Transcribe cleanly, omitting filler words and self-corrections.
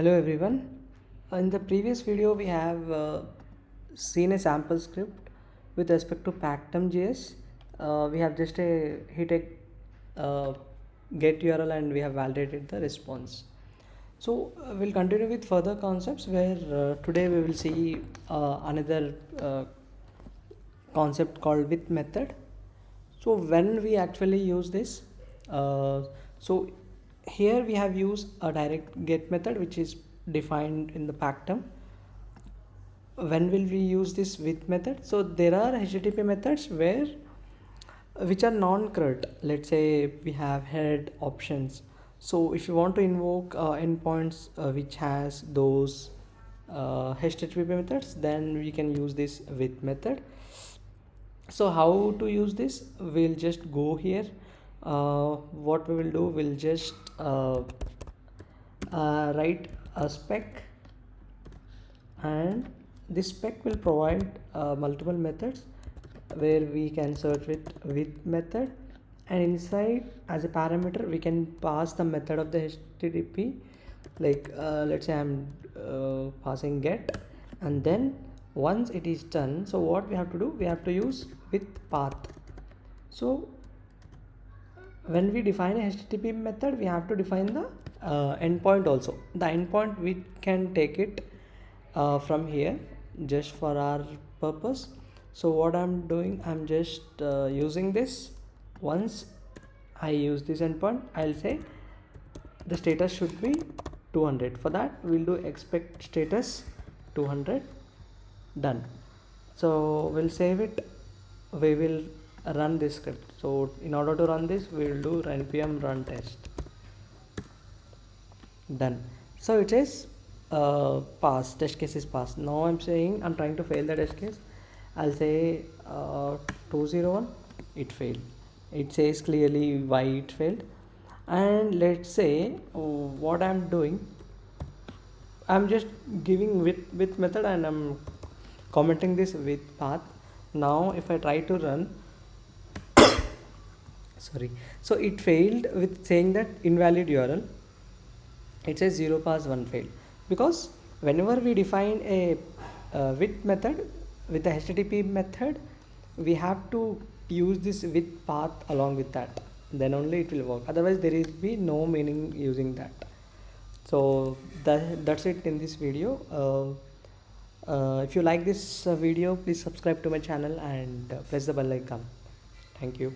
Hello everyone. In the previous video we have seen a sample script with respect to PactumJs. We have just hit a get URL and we have validated the response. So we'll continue with further concepts where today we will see another concept called with method. So when we actually use this, so here we have used a direct get method which is defined in the Pactum. When will we use this with method? So there are HTTP methods where which are non-CRUD. Let's say we have head options. So if you want to invoke endpoints which has those HTTP methods, then we can use this with method. So how to use this? We'll just go here. What we will do, we'll just write a spec, and this spec will provide multiple methods where we can search with method, and inside as a parameter we can pass the method of the HTTP. Like let's say I'm passing get, and then once it is done, so what we have to do, we have to use with path. So when we define a HTTP method, we have to define the endpoint also. The endpoint we can take it from here just for our purpose. So what I'm doing, I'm just using this. Once I use this endpoint, I'll say the status should be 200. For that we'll do expect status 200. Done. So we'll save it. We will run this script. So in order to run this, we will do npm run test. Done. So it is pass, test case is passed. Now I'm saying I'm trying to fail the test case. I'll say 201, it failed. It says clearly why it failed. And let's say what I'm doing, I'm just giving with method and I'm commenting this with path. Now if I try to run, sorry, so it failed with saying that invalid URL. It says 0 pass 1 failed, because whenever we define a with method with the HTTP method, we have to use this with path along with that, then only it will work. Otherwise there will be no meaning using that. So that's it in this video. If you like this video, please subscribe to my channel and press the bell icon. Thank you.